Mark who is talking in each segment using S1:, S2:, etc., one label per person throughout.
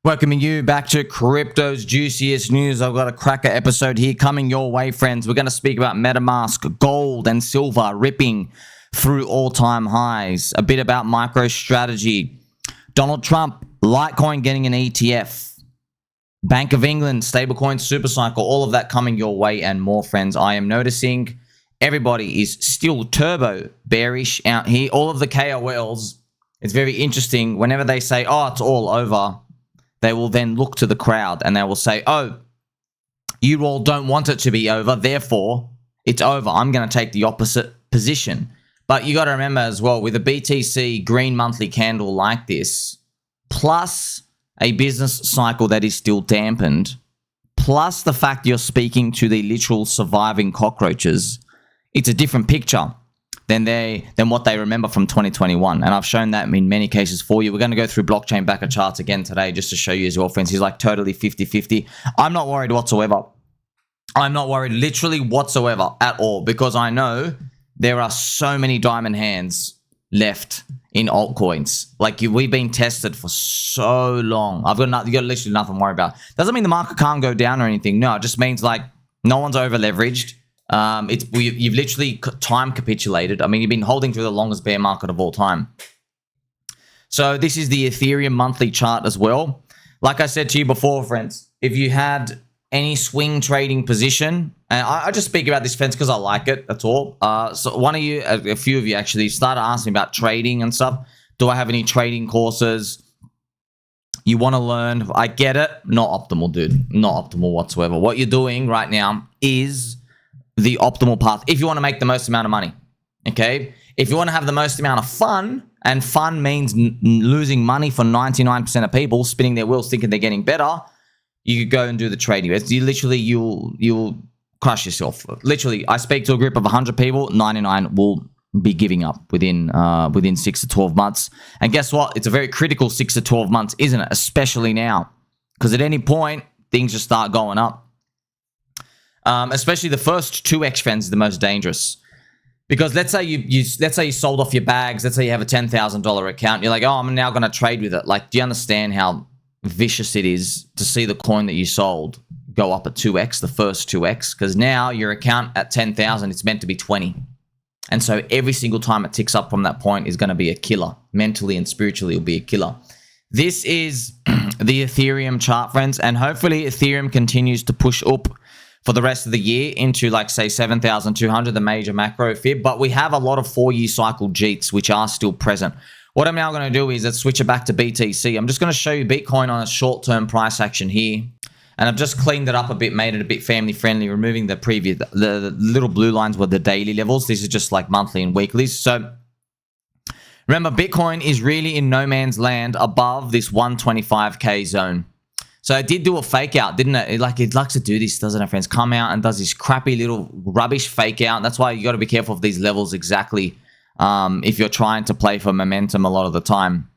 S1: Welcoming you back to Crypto's Juiciest News. I've got a cracker episode here coming your way, friends. We're going to speak about MetaMask, gold and silver ripping through all-time highs. A bit about MicroStrategy. Donald Trump, Litecoin getting an ETF. Bank of England, StableCoin SuperCycle, all of that coming your way and more, friends. I am noticing everybody is still turbo bearish out here. All of the KOLs, it's very interesting. Whenever they say, oh, it's all over, they will then look to the crowd and they will say, oh, you all don't want it to be over, therefore it's over. I'm going to take the opposite position. But you got to remember as well, with a BTC green monthly candle like this, plus a business cycle that is still dampened, plus the fact you're speaking to the literal surviving cockroaches, it's a different picture than what they remember from 2021. And I've shown that in many cases for you. We're going to go through blockchain backer charts again today just to show you as well, friends. He's like totally 50-50. I'm not worried whatsoever. I'm not worried literally whatsoever at all, because I know there are so many diamond hands left in altcoins. Like we've been tested for so long. You got literally nothing to worry about. Doesn't mean the market can't go down or anything. No, it just means like no one's over leveraged. You've literally time capitulated. I mean, you've been holding through the longest bear market of all time. So this is the Ethereum monthly chart as well. Like I said to you before, friends, if you had any swing trading position, and I just speak about this, friends, because I like it, that's all. So one of you, a few of you actually started asking about trading and stuff. Do I have any trading courses you want to learn? I get it. Not optimal, dude. Not optimal whatsoever. What you're doing right now is the optimal path if you want to make the most amount of money. Okay, if you want to have the most amount of fun, and fun means losing money for 99% of people, spinning their wheels thinking they're getting better, you could go and do the trading. You'll crush yourself. Literally, I speak to a group of 100 people, 99 will be giving up within 6 to 12 months. And guess what? It's a very critical 6 to 12 months, isn't it? Especially now, because at any point things just start going up. Especially the first 2x, friends, is the most dangerous, because let's say you sold off your bags. Let's say you have a $10,000 account. You're like, oh, I'm now going to trade with it. Like, do you understand how vicious it is to see the coin that you sold go up at 2x, the first 2x? Because now your account at 10,000, it's meant to be 20. And so every single time it ticks up from that point is going to be a killer. Mentally and spiritually, it'll be a killer. This is the Ethereum chart, friends, and hopefully Ethereum continues to push up for the rest of the year into, like, say, 7,200, the major macro fib. But we have a lot of 4-year cycle Jeets which are still present. What I'm now going to do is let's switch it back to BTC. I'm just going to show you Bitcoin on a short-term price action here. And I've just cleaned it up a bit, made it a bit family-friendly, removing the previous, the little blue lines were the daily levels. These are just like monthly and weeklies. So remember, Bitcoin is really in no man's land above this 125K zone. So it did do a fake out, didn't it? It likes to do this, doesn't it, friends? Come out and does this crappy little rubbish fake out. That's why you got to be careful of these levels exactly if you're trying to play for momentum a lot of the time.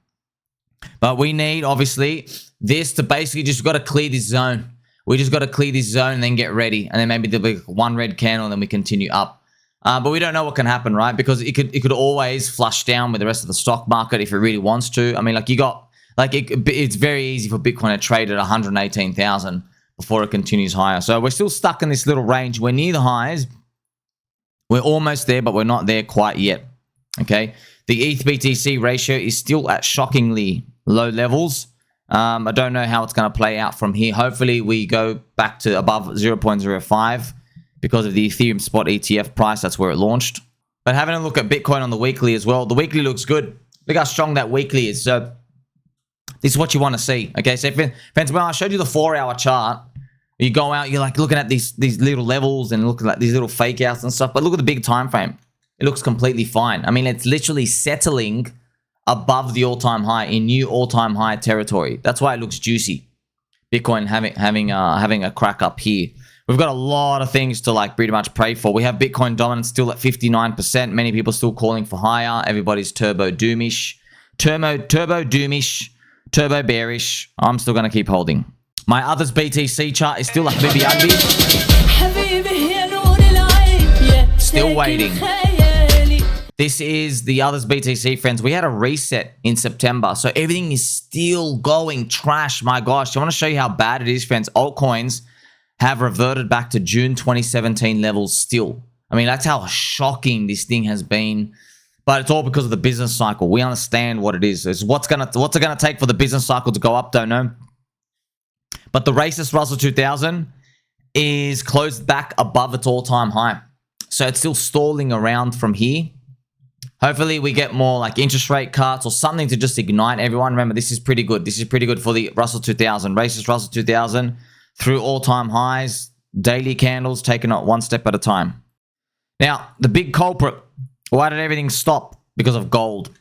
S1: But we need, obviously, this to basically just got to clear this zone. We just got to clear this zone and then get ready. And then maybe there'll be one red candle and then we continue up. But we don't know what can happen, right? Because it could always flush down with the rest of the stock market if it really wants to. I mean, like, you got... Like, it's very easy for Bitcoin to trade at 118,000 before it continues higher. So we're still stuck in this little range. We're near the highs. We're almost there, but we're not there quite yet. Okay. The ETH-BTC ratio is still at shockingly low levels. I don't know how it's going to play out from here. Hopefully, we go back to above 0.05 because of the Ethereum spot ETF price. That's where it launched. But having a look at Bitcoin on the weekly as well. The weekly looks good. Look how strong that weekly is. So this is what you want to see. Okay, so friends, when I showed you the 4-hour chart, you go out, you're like looking at these little levels and looking at these little fake outs and stuff. But look at the big time frame. It looks completely fine. I mean, it's literally settling above the all-time high in new all-time high territory. That's why it looks juicy. Bitcoin having a crack up here. We've got a lot of things to, like, pretty much pray for. We have Bitcoin dominance still at 59%. Many people still calling for higher. Everybody's turbo doomish. Turbo doomish. Turbo bearish. I'm still going to keep holding. My others BTC chart is still a baby ugly. Still waiting. This is the others BTC, friends. We had a reset in September, so everything is still going trash. My gosh, I want to show you how bad it is, friends. Altcoins have reverted back to June 2017 levels still. I mean, that's how shocking this thing has been. But it's all because of the business cycle. We understand what it is. It's what's it gonna take for the business cycle to go up, don't know. But the racist Russell 2000 is closed back above its all-time high. So it's still stalling around from here. Hopefully we get more like interest rate cuts or something to just ignite everyone. Remember, this is pretty good. This is pretty good for the Russell 2000. Racist Russell 2000 through all-time highs, daily candles, taking it one step at a time. Now, the big culprit. Why did everything stop? Because of gold.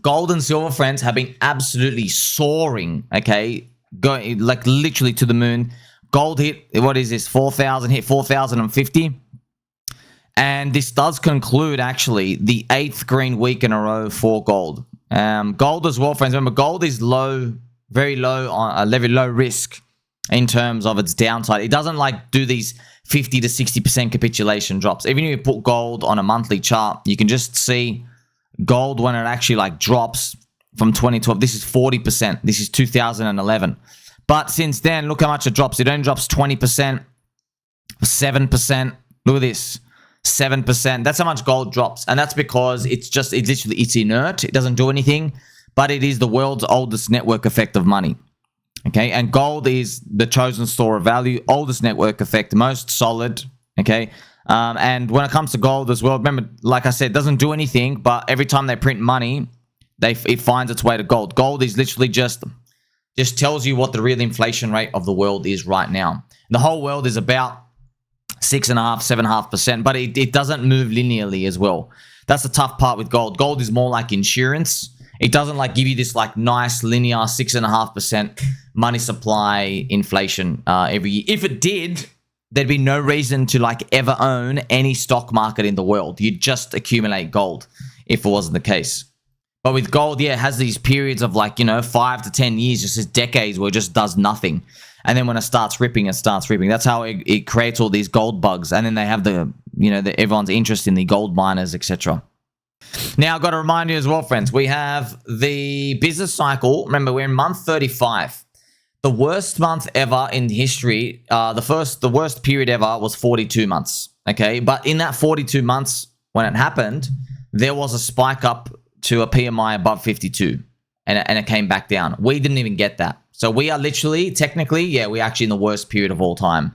S1: Gold and silver, friends, have been absolutely soaring, okay? Going like literally to the moon. Gold hit, what is this? 4,000, hit 4,050. And this does conclude, actually, the 8th green week in a row for gold. Gold as well, friends. Remember, gold is low, very low, on very low risk in terms of its downside. It doesn't like do these 50 to 60% capitulation drops. Even if you put gold on a monthly chart, you can just see gold when it actually like drops from 2012. This is 40%. This is 2011. But since then, look how much it drops. It only drops 20%, 7%. Look at this, 7%. That's how much gold drops. And that's because it's literally, it's inert. It doesn't do anything, but it is the world's oldest network effect of money. Okay, and gold is the chosen store of value, oldest network effect, most solid. Okay, and when it comes to gold as well, remember, like I said, it doesn't do anything, but every time they print money, it finds its way to gold. Gold is literally just tells you what the real inflation rate of the world is right now. The whole world is about 6.5%, 7.5%, but it doesn't move linearly as well. That's the tough part with gold. Gold is more like insurance. It doesn't like give you this like nice linear 6.5% money supply inflation every year. If it did, there'd be no reason to like ever own any stock market in the world. You'd just accumulate gold if it wasn't the case. But with gold, yeah, it has these periods of like, 5 to 10 years, just as decades where it just does nothing. And then when it starts ripping, it starts ripping. That's how it creates all these gold bugs. And then they have everyone's interest in the gold miners, etc. Now, I've got to remind you as well, friends, we have the business cycle. Remember, we're in month 35. The worst month ever in history, the worst period ever was 42 months, okay? But in that 42 months, when it happened, there was a spike up to a PMI above 52, and it came back down. We didn't even get that. So we are literally, technically, yeah, we're actually in the worst period of all time.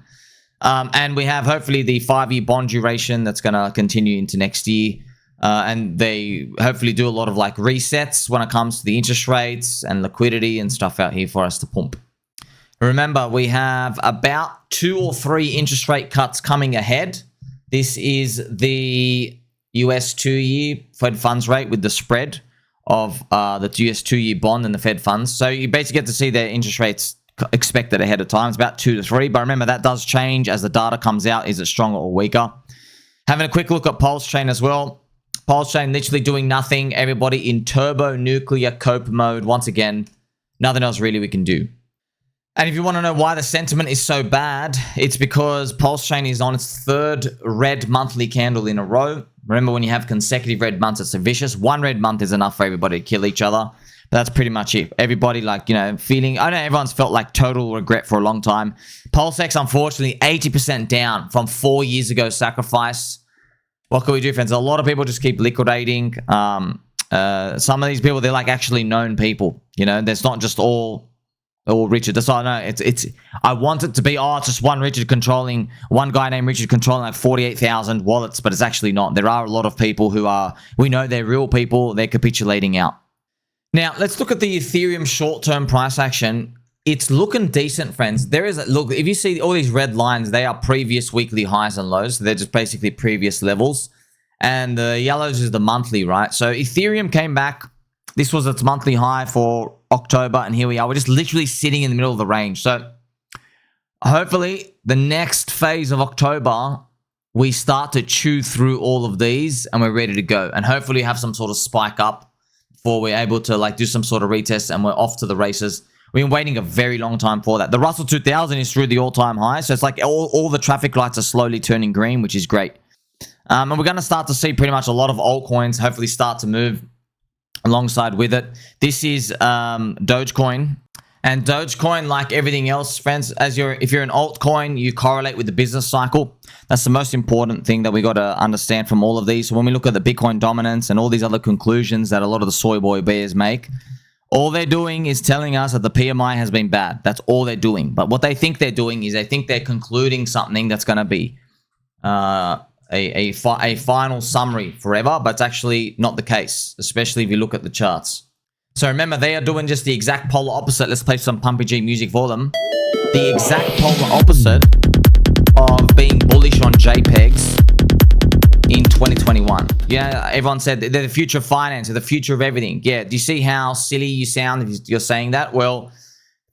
S1: And we have, hopefully, the 5-year bond duration that's going to continue into next year. And they hopefully do a lot of like resets when it comes to the interest rates and liquidity and stuff out here for us to pump. Remember, we have about 2 or 3 interest rate cuts coming ahead. This is the US 2-year Fed funds rate with the spread of the US 2-year bond and the Fed funds. So you basically get to see their interest rates expected ahead of time. It's about 2 to 3. But remember, that does change as the data comes out. Is it stronger or weaker? Having a quick look at PulseChain as well. PulseChain literally doing nothing. Everybody in turbo nuclear cope mode. Once again, nothing else really we can do. And if you want to know why the sentiment is so bad, it's because PulseChain is on its 3rd red monthly candle in a row. Remember, when you have consecutive red months, it's vicious. 1 red month is enough for everybody to kill each other. But that's pretty much it. Everybody feeling, I know everyone's felt like total regret for a long time. PulseX, unfortunately, 80% down from 4 years ago sacrifice. What can we do, friends? A lot of people just keep liquidating. Some of these people, they're like actually known people. There's not just all Richard. That's all I know. I want it to be, it's just one guy named Richard controlling like 48,000 wallets, but it's actually not. There are a lot of people we know they're real people. They're capitulating out. Now, let's look at the Ethereum short-term price action. It's looking decent, friends. Look, if you see all these red lines, they are previous weekly highs and lows. So they're just basically previous levels. And the yellows is the monthly, right? So Ethereum came back. This was its monthly high for October, and here we are. We're just literally sitting in the middle of the range. So hopefully the next phase of October, we start to chew through all of these and we're ready to go. And hopefully have some sort of spike up before we're able to like do some sort of retest and we're off to the races. We've been waiting a very long time for that. The Russell 2000 is through the all-time high. So it's like all the traffic lights are slowly turning green, which is great. And we're going to start to see pretty much a lot of altcoins hopefully start to move alongside with it. This is Dogecoin. And Dogecoin, like everything else, friends, if you're an altcoin, you correlate with the business cycle. That's the most important thing that we got to understand from all of these. So when we look at the Bitcoin dominance and all these other conclusions that a lot of the soy boy bears make, all they're doing is telling us that the PMI has been bad. That's all they're doing. But what they think they're doing is they think they're concluding something that's going to be a final summary forever, but it's actually not the case, especially if you look at the charts. So remember, they are doing just the exact polar opposite. Let's play some Pumpy G music for them. The exact polar opposite of being bullish on JPEGs in 2021. Yeah, everyone said they're the future of finance, they're the future of everything. Yeah, do you see how silly you sound if you're saying that? Well,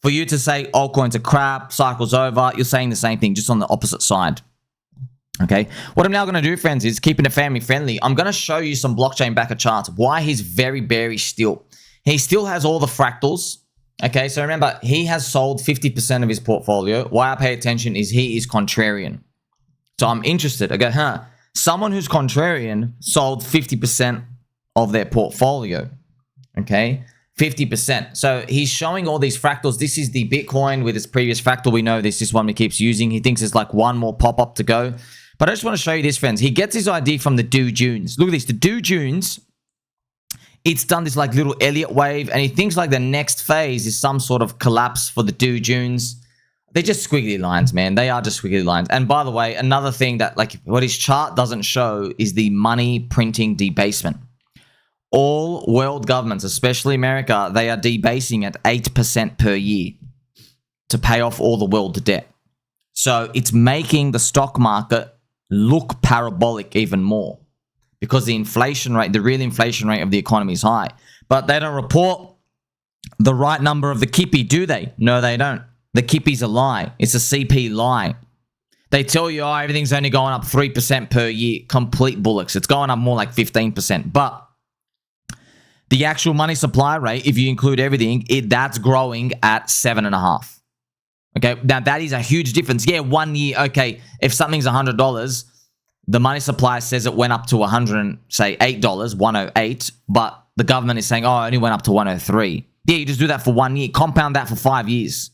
S1: for you to say altcoins are crap, cycle's over, you're saying the same thing, just on the opposite side. Okay, what I'm now going to do, friends, is keeping it family friendly. I'm going to show you some blockchain backer charts, why he's very bearish still. He still has all the fractals. Okay, so remember, he has sold 50% of his portfolio. Why I pay attention is he is contrarian. So I'm interested. I go, someone who's contrarian sold 50% of their portfolio. Okay, 50%. So he's showing all these fractals. This is the Bitcoin with its previous fractal. We know this is one he keeps using. He thinks there's like one more pop-up to go. But I just want to show you this, friends. He gets his idea from the Dow Jones. Look at this. The Dow Jones, it's done this like little Elliott wave, and he thinks like the next phase is some sort of collapse for the Dow Jones. They're just squiggly lines, man. They are just squiggly lines. And by the way, another thing that like what his chart doesn't show is the money printing debasement. All world governments, especially America, they are debasing at 8% per year to pay off all the world debt. So it's making the stock market look parabolic even more, because the inflation rate, the real inflation rate of the economy is high. But they don't report the right number of the kippy, do they? No, they don't. The kippy's a lie. It's a CP lie. They tell you, oh, everything's only going up 3% per year. Complete bullocks. It's going up more like 15%. But the actual money supply rate, if you include everything, that's growing at 7.5%. Okay, now that is a huge difference. Yeah, 1 year, okay, if something's $100, the money supply says it went up to $108, 108, but the government is saying, oh, it only went up to 103. Yeah, you just do that for 1 year. Compound that for 5 years.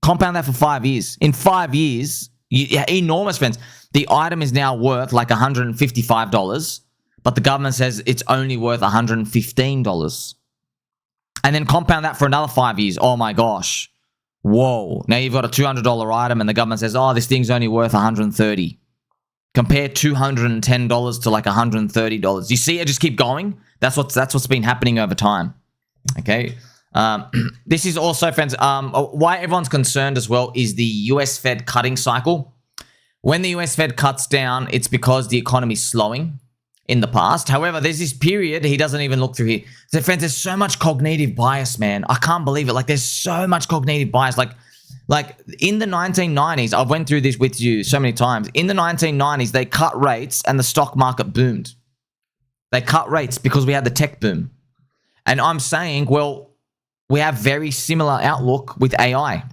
S1: Compound that for 5 years. In 5 years, enormous, friends. The item is now worth like $155, but the government says it's only worth $115. And then compound that for another 5 years. Oh my gosh. Whoa. Now you've got a $200 item and the government says, oh, this thing's only worth $130. Compare $210 to like $130. You see it just keep going? That's what's been happening over time. Okay. This is also, friends, why everyone's concerned as well is the US Fed cutting cycle. When the US Fed cuts down, it's because the economy's slowing in the past. However, there's this period he doesn't even look through here. So, friends, there's so much cognitive bias, man. I can't believe it. Like, there's so much cognitive bias. Like in the 1990s, I've went through this with you so many times. In the 1990s, they cut rates and the stock market boomed. They cut rates because we had the tech boom. And I'm saying, well, we have very similar outlook with AI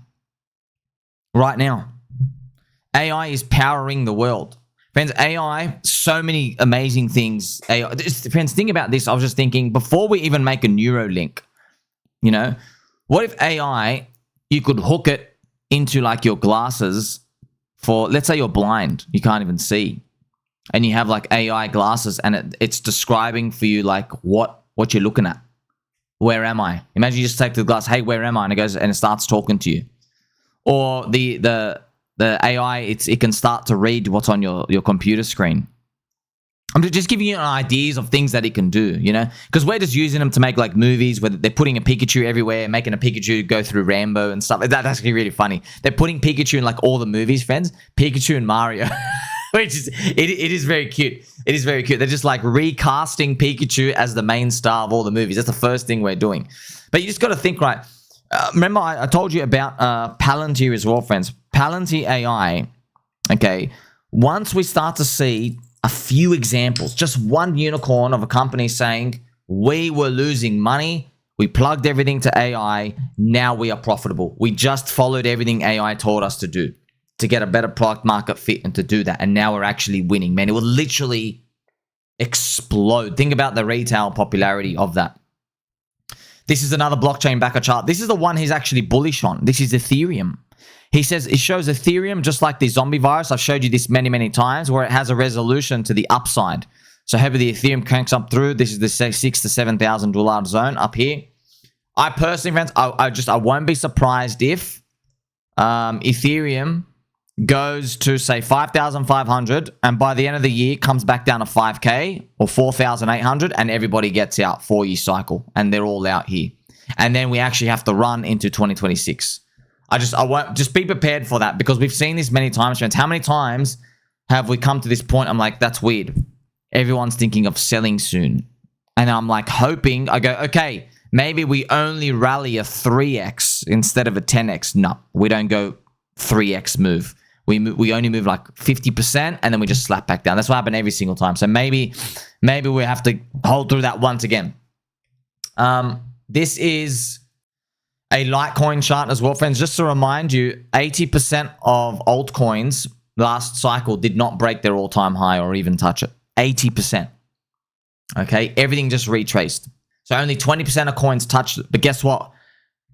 S1: right now. AI is powering the world. Friends, AI, so many amazing things. AI, friends, think about this. I was just thinking, before we even make a Neuralink, you know, what if AI, you could hook it into like your glasses for, let's say you're blind, you can't even see, and you have like AI glasses and it's describing for you like what you're looking at. Where am I? Imagine you just take the glass, hey, where am I? And it goes and it starts talking to you. Or the AI, it can start to read what's on your computer screen. I'm just giving you ideas of things that it can do, you know? Because we're just using them to make like movies where they're putting a Pikachu everywhere, making a Pikachu go through Rambo and stuff. That's actually really funny. They're putting Pikachu in like all the movies, friends. Pikachu and Mario. Which is, it is very cute. It is very cute. They're just like recasting Pikachu as the main star of all the movies. That's the first thing we're doing. But you just got to think, right? Remember, I told you about Palantir as well, friends. Palantir AI, okay, once we start to see a few examples, just one unicorn of a company saying, we were losing money, we plugged everything to AI, now we are profitable. We just followed everything AI told us to do. to get a better product market fit and to do that. And now we're actually winning, man. It will literally explode. Think about the retail popularity of that. This is another blockchain backer chart. This is the one he's actually bullish on. This is Ethereum. He says it shows Ethereum just like the zombie virus. I've showed you this many, many times, where it has a resolution to the upside. So however the Ethereum cranks up through, this is the $6,000 to $7,000 zone up here. I personally, friends, I won't be surprised if Ethereum goes to say 5,500 and by the end of the year comes back down to 5K or 4,800 and everybody gets out 4-year cycle and they're all out here. And then we actually have to run into 2026. I won't, just be prepared for that, because we've seen this many times, friends. How many times have we come to this point? I'm like, that's weird. Everyone's thinking of selling soon. And I'm like hoping, I go, okay, maybe we only rally a 3x instead of a 10x. No, we don't go 3x move. We only move like 50% and then we just slap back down. That's what happened every single time. So maybe we have to hold through that once again. This is a Litecoin chart as well, friends. Just to remind you, 80% of altcoins last cycle did not break their all-time high or even touch it. 80%. Okay, everything just retraced. So only 20% of coins touched it. But guess what?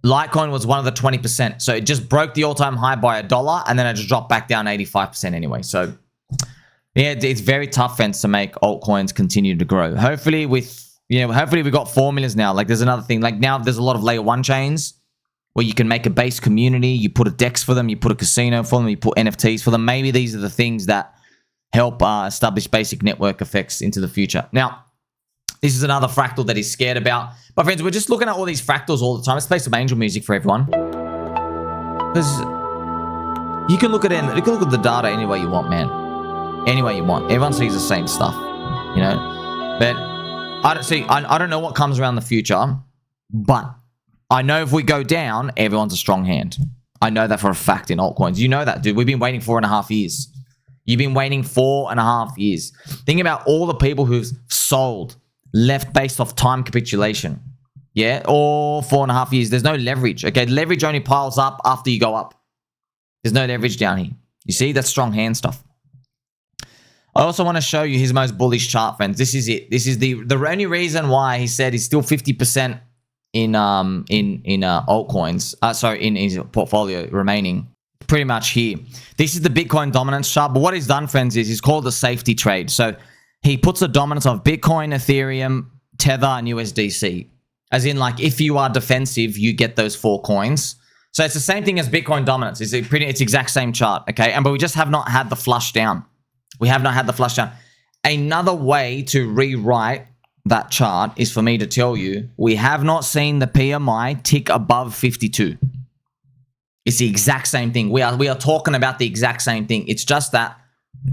S1: Litecoin was one of the 20%. So it just broke the all-time high by $1 and then it just dropped back down 85% anyway. So yeah, it's very tough, friends, to make altcoins continue to grow. Hopefully hopefully we got formulas now. Like there's another thing. Like now there's a lot of layer 1 chains where you can make a base community. You put a DEX for them. You put a casino for them. You put NFTs for them. Maybe these are the things that help establish basic network effects into the future. Now, this is another fractal that he's scared about. But friends, we're just looking at all these fractals all the time. Let's play some angel music for everyone. Because you can look at it, you can look at the data any way you want, man. Any way you want. Everyone sees the same stuff, you know. But I don't know what comes around the future, but I know if we go down, everyone's a strong hand. I know that for a fact in altcoins. You know that, dude. We've been waiting 4.5 years. You've been waiting 4.5 years. Think about all the people who've sold, left based off time capitulation. Yeah, or 4.5 years. There's no leverage. Okay, leverage only piles up after you go up. There's no leverage down here. You see, that's strong hand stuff. I also want to show you his most bullish chart, friends. This is it. This is the only reason why he said he's still 50% in altcoins. In his portfolio remaining. Pretty much here. This is the Bitcoin dominance chart. But what he's done, friends, is he's called a safety trade. So he puts a dominance of Bitcoin, Ethereum, Tether, and USDC. As in, like, if you are defensive, you get those 4 coins. So it's the same thing as Bitcoin dominance. It's exact same chart, okay? But we just have not had the flush down. We have not had the flush down. Another way to rewrite that chart is for me to tell you, we have not seen the PMI tick above 52. It's the exact same thing. We are talking about the exact same thing. It's just that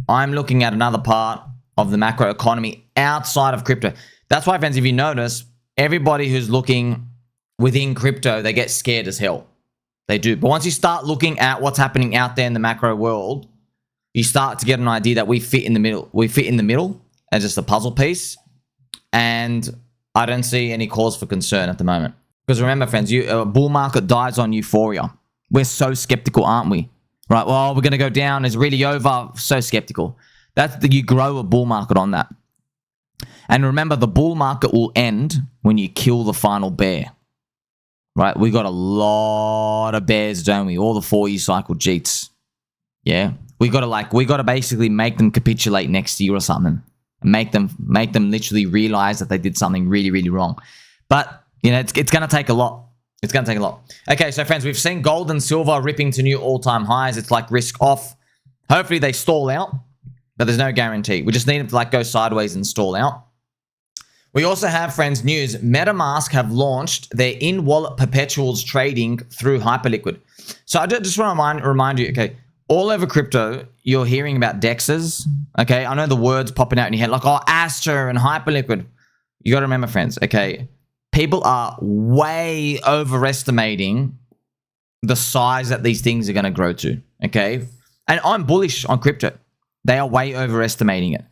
S1: I'm looking at another part of the macro economy outside of crypto. That's why, friends, if you notice, everybody who's looking within crypto, they get scared as hell. They do. But once you start looking at what's happening out there in the macro world, you start to get an idea that we fit in the middle. We fit in the middle as just a puzzle piece. And I don't see any cause for concern at the moment. Because remember, friends, a bull market dies on euphoria. We're so skeptical, aren't we? Right, well, we're going to go down. It's really over. So skeptical. You grow a bull market on that. And remember, the bull market will end when you kill the final bear. Right? We got a lot of bears, don't we? All the 4-year cycle Jeets. Yeah? We got to basically make them capitulate next year or something. Make them literally realize that they did something really, really wrong. But, you know, it's going to take a lot. It's going to take a lot. Okay, so friends, we've seen gold and silver ripping to new all-time highs. It's like risk off. Hopefully they stall out, but there's no guarantee. We just need them to like go sideways and stall out. We also have, friends, news. MetaMask have launched their in-wallet perpetuals trading through Hyperliquid. So I just want to remind you, okay, all over crypto, you're hearing about DEXs, okay? I know the words popping out in your head like, oh, Astra and Hyperliquid. You got to remember, friends, okay? People are way overestimating the size that these things are going to grow to, okay? And I'm bullish on crypto. They are way overestimating it.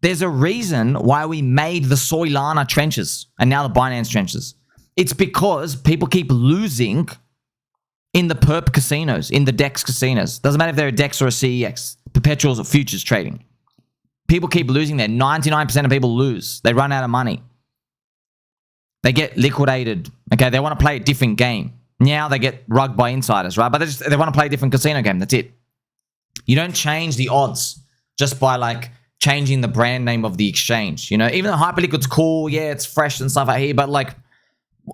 S1: There's a reason why we made the Solana trenches and now the Binance trenches. It's because people keep losing in the perp casinos, in the DEX casinos. Doesn't matter if they're a DEX or a CEX, perpetuals or futures trading. People keep losing there. 99% of people lose. They run out of money. They get liquidated. Okay, they want to play a different game. Now they get rugged by insiders, right? But they want to play a different casino game. That's it. You don't change the odds just by like changing the brand name of the exchange. You know, even though Hyperliquid's cool, yeah, it's fresh and stuff out here, but like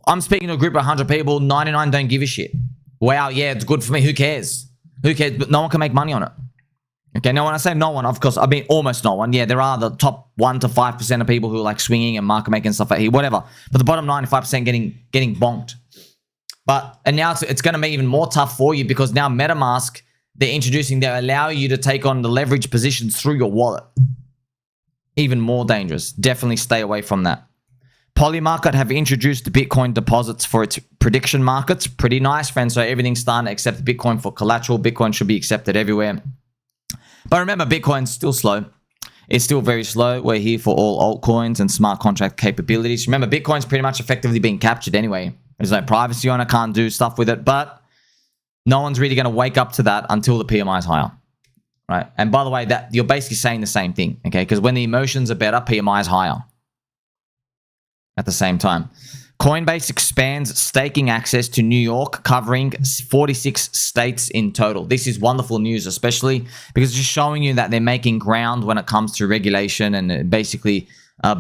S1: I'm speaking to a group of 100 people, 99 don't give a shit. Wow, yeah, it's good for me. Who cares? Who cares? But no one can make money on it. Okay, now when I say no one, of course, I mean almost no one. Yeah, there are the top 1 to 5% of people who are like swinging and market making stuff out here, whatever. But the bottom 95% getting bonked. And now it's going to be even more tough for you because now MetaMask, they allow you to take on the leverage positions through your wallet. Even more dangerous. Definitely stay away from that. Polymarket have introduced Bitcoin deposits for its prediction markets. Pretty nice, friends. So everything's starting to accept Bitcoin for collateral. Bitcoin should be accepted everywhere. But remember, Bitcoin's still slow. It's still very slow. We're here for all altcoins and smart contract capabilities. Remember, Bitcoin's pretty much effectively being captured anyway. There's no privacy on it. Can't do stuff with it. But no one's really going to wake up to that until the PMI is higher. Right? And by the way, that you're basically saying the same thing. Okay? Because when the emotions are better, PMI is higher. At the same time. Coinbase expands staking access to New York, covering 46 states in total. This is wonderful news, especially because it's just showing you that they're making ground when it comes to regulation and basically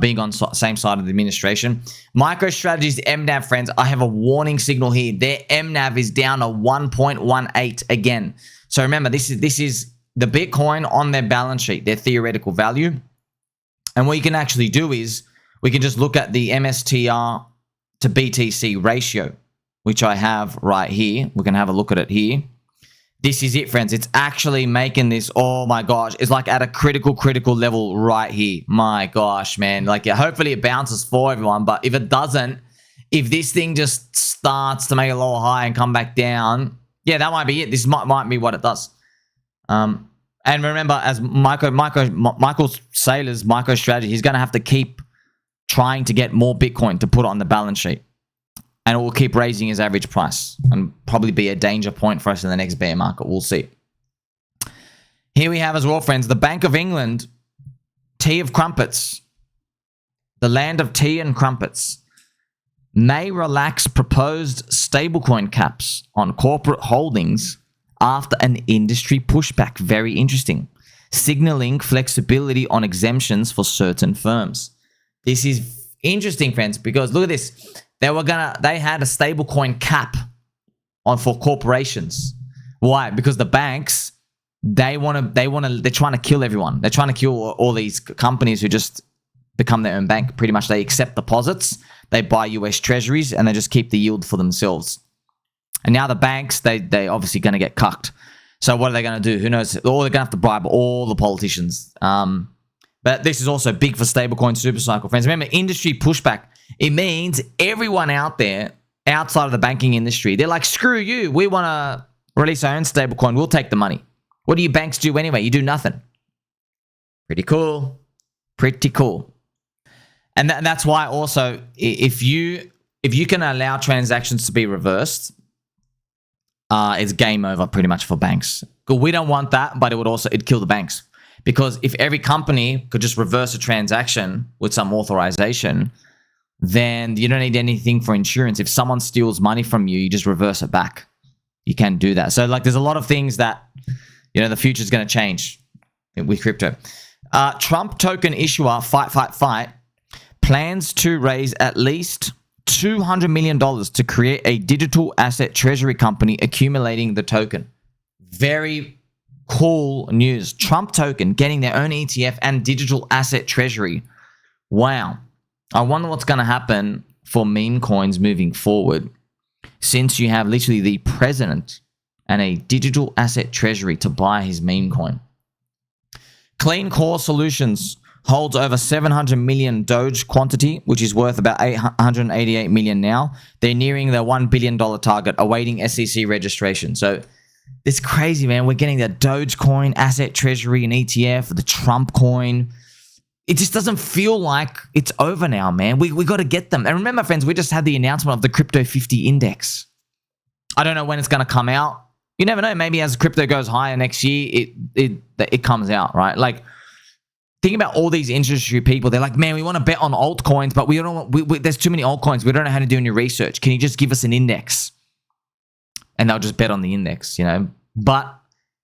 S1: being on the same side of the administration. MicroStrategy's mNAV, friends, I have a warning signal here. Their mNAV is down to 1.18 again. So remember, this is the Bitcoin on their balance sheet, their theoretical value. And what you can actually do is we can just look at the MSTR to BTC ratio, which I have right here. We can have a look at it here. This is it, friends. It's actually making this, oh my gosh, it's like at a critical level right here. My gosh, man. Like, yeah, hopefully it bounces for everyone, but if it doesn't, if this thing just starts to make a lower high and come back down, yeah, that might be it. This might be what it does. And remember, as Michael Saylor's MicroStrategy, he's going to have to keep trying to get more Bitcoin to put on the balance sheet. And it will keep raising his average price and probably be a danger point for us in the next bear market. We'll see. Here we have as well, friends, the Bank of England, tea of crumpets, the land of tea and crumpets, may relax proposed stablecoin caps on corporate holdings after an industry pushback. Very interesting. Signaling flexibility on exemptions for certain firms. This is interesting, friends, because look at this. They had a stablecoin cap for corporations. Why? Because the banks, they're trying to kill everyone. They're trying to kill all these companies who just become their own bank. Pretty much they accept deposits, they buy US treasuries, and they just keep the yield for themselves. And now the banks, they obviously going to get cucked. So what are they going to do? Who knows? Or they're going to have to bribe all the politicians. But this is also big for StableCoin SuperCycle, friends. Remember, industry pushback. It means everyone out there, outside of the banking industry, they're like, screw you. We want to release our own stablecoin. We'll take the money. What do you banks do anyway? You do nothing. Pretty cool. Pretty cool. And that's why also, if you can allow transactions to be reversed, it's game over pretty much for banks. We don't want that, but it'd kill the banks. Because if every company could just reverse a transaction with some authorization, then you don't need anything for insurance. If someone steals money from you, you just reverse it back. You can do that. So like there's a lot of things that, the future is going to change with crypto. Trump token issuer Fight plans to raise at least $200 million to create a digital asset treasury company accumulating the token. Very cool news. Trump token getting their own ETF and digital asset treasury. Wow. I wonder what's going to happen for meme coins moving forward, since you have literally the president and a digital asset treasury to buy his meme coin. Clean Core Solutions holds over 700 million Doge quantity, which is worth about 888 million now. They're nearing the $1 billion target, awaiting SEC registration. So it's crazy, man. We're getting the Dogecoin, asset treasury, and ETF, the Trump coin. It just doesn't feel like it's over now, man. We got to get them. And remember, friends, we just had the announcement of the Crypto 50 index. I don't know when it's going to come out. You never know. Maybe as crypto goes higher next year, it comes out, right? Like, think about all these industry people. They're like, man, we want to bet on altcoins, but we don't. There's too many altcoins. We don't know how to do any research. Can you just give us an index? And they'll just bet on the index, you know. But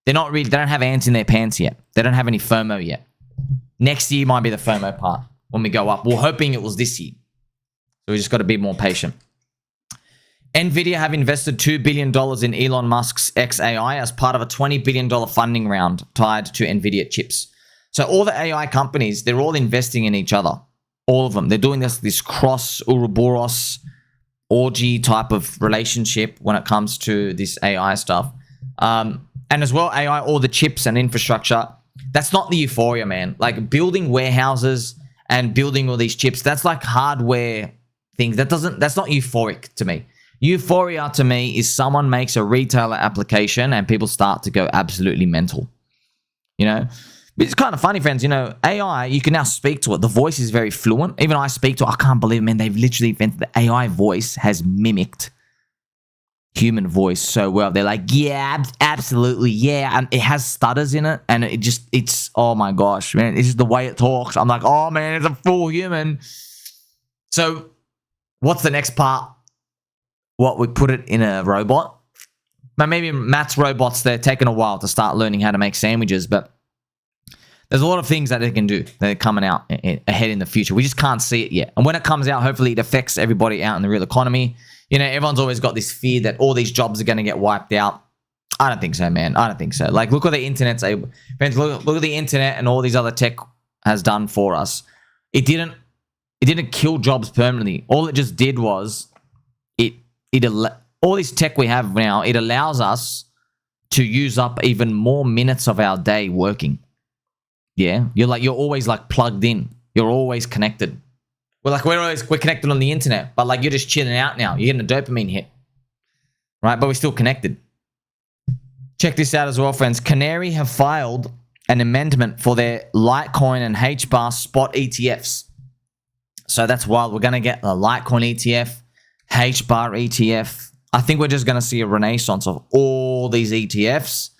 S1: they're not really. They don't have ants in their pants yet. They don't have any FOMO yet. Next year might be the FOMO part when we go up. We're hoping it was this year. So we just got to be more patient. Nvidia have invested $2 billion in Elon Musk's XAI as part of a $20 billion funding round tied to Nvidia chips. So all the AI companies, they're all investing in each other. All of them. They're doing this cross Ouroboros orgy type of relationship when it comes to this AI stuff. And as well, AI, all the chips and infrastructure, that's not the euphoria, man. Like building warehouses and building all these chips, that's like hardware things. That's not euphoric to me. Euphoria to me is someone makes a retailer application and people start to go absolutely mental. You know, it's kind of funny, friends. You know, AI, you can now speak to it. The voice is very fluent. Even I speak to it. I can't believe it, man. They've literally invented the AI voice has mimicked human voice so well. They're like, yeah, absolutely, yeah. And it has stutters in it. And it's, oh my gosh, man. It's just the way it talks. I'm like, oh man, it's a full human. So what's the next part? What, we put it in a robot? But maybe Matt's robots, they're taking a while to start learning how to make sandwiches, but there's a lot of things that they can do that are coming out ahead in the future. We just can't see it yet. And when it comes out, hopefully it affects everybody out in the real economy. You know, everyone's always got this fear that all these jobs are going to get wiped out. I don't think so, man. I don't think so. Like, look what the internet's able. Friends, look at the internet and all these other tech has done for us. It didn't kill jobs permanently. All it just did was all this tech we have now, it allows us to use up even more minutes of our day working. Yeah, you're always like plugged in. You're always connected. We're connected on the internet, but like you're just chilling out now. You're getting a dopamine hit, right? But we're still connected. Check this out as well, friends. Canary have filed an amendment for their Litecoin and HBAR spot ETFs. So that's wild. We're going to get a Litecoin ETF, HBAR ETF. I think we're just going to see a renaissance of all these ETFs.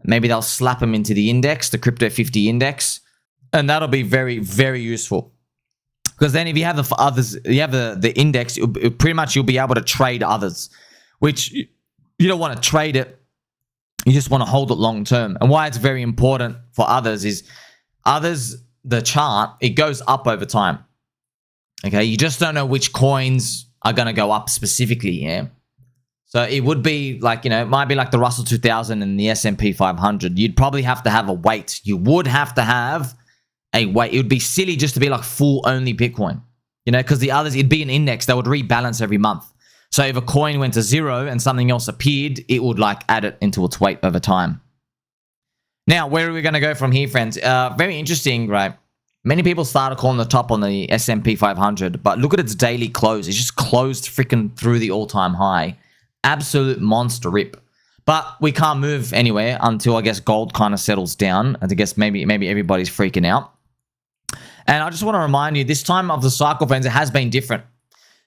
S1: Maybe they'll slap them into the index, the Crypto 50 index. And that'll be very, very useful. Because then if you have the others, you have the index, pretty much you'll be able to trade others. Which you don't want to trade it. You just want to hold it long term. And why it's very important for others is the chart, it goes up over time. Okay, you just don't know which coins are going to go up specifically, yeah? So it would be like, you know, it might be like the Russell 2000 and the S&P 500. You'd probably have to have a weight. You would have to have a weight. It would be silly just to be like full only Bitcoin, you know, because the others, it'd be an index that would rebalance every month. So if a coin went to zero and something else appeared, it would like add it into its weight over time. Now, where are we going to go from here, friends? Very interesting, right? Many people started calling the top on the S&P 500, but look at its daily close. It's just closed freaking through the all-time high. Absolute monster rip. But we can't move anywhere until, I guess, gold kind of settles down. I guess maybe everybody's freaking out. And I just want to remind you, this time of the cycle, friends, it has been different.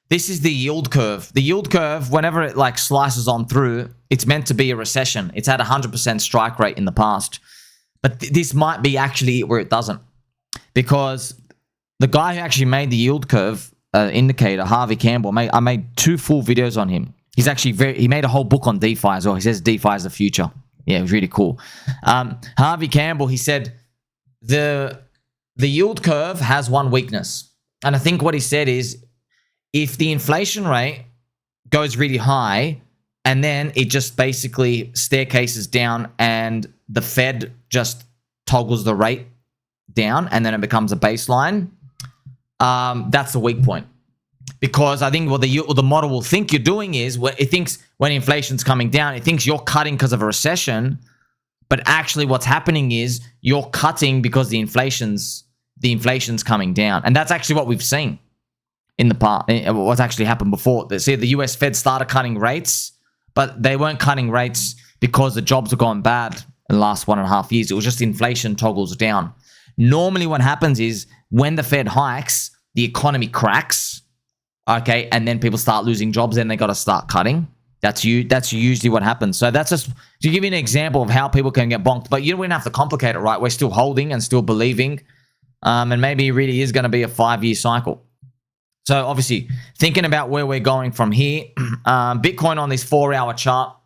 S1: This is the yield curve. The yield curve, whenever it like slices on through, it's meant to be a recession. It's had 100% strike rate in the past. But this might be actually where it doesn't. Because the guy who actually made the yield curve indicator, Harvey Campbell, I made 2 full videos on him. He's actually he made a whole book on DeFi as well. He says DeFi is the future. Yeah, it was really cool. Harvey Campbell, he said the yield curve has one weakness. And I think what he said is if the inflation rate goes really high and then it just basically staircases down and the Fed just toggles the rate down and then it becomes a baseline, that's the weak point. Because I think what the model will think you're doing is, it thinks when inflation's coming down, it thinks you're cutting because of a recession, but actually what's happening is you're cutting because the inflation's coming down. And that's actually what we've seen in the past, what's actually happened before. See, the US Fed started cutting rates, but they weren't cutting rates because the jobs have gone bad in the last 1.5 years. It was just inflation toggles down. Normally what happens is when the Fed hikes, the economy cracks, okay, and then people start losing jobs, then they got to start cutting. That's usually what happens. So that's just to give you an example of how people can get bonked. But you don't even have to complicate it, right? We're still holding and still believing. And maybe it really is going to be a 5-year cycle. So obviously, thinking about where we're going from here, Bitcoin on this 4-hour chart,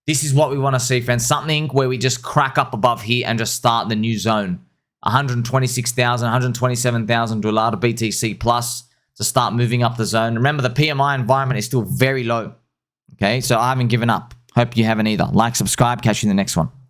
S1: this is what we want to see, friends. Something where we just crack up above here and just start the new zone. 126,000, 127,000 to a lot of BTC plus to start moving up the zone. Remember, the PMI environment is still very low. Okay, so I haven't given up. Hope you haven't either. Like, subscribe, catch you in the next one.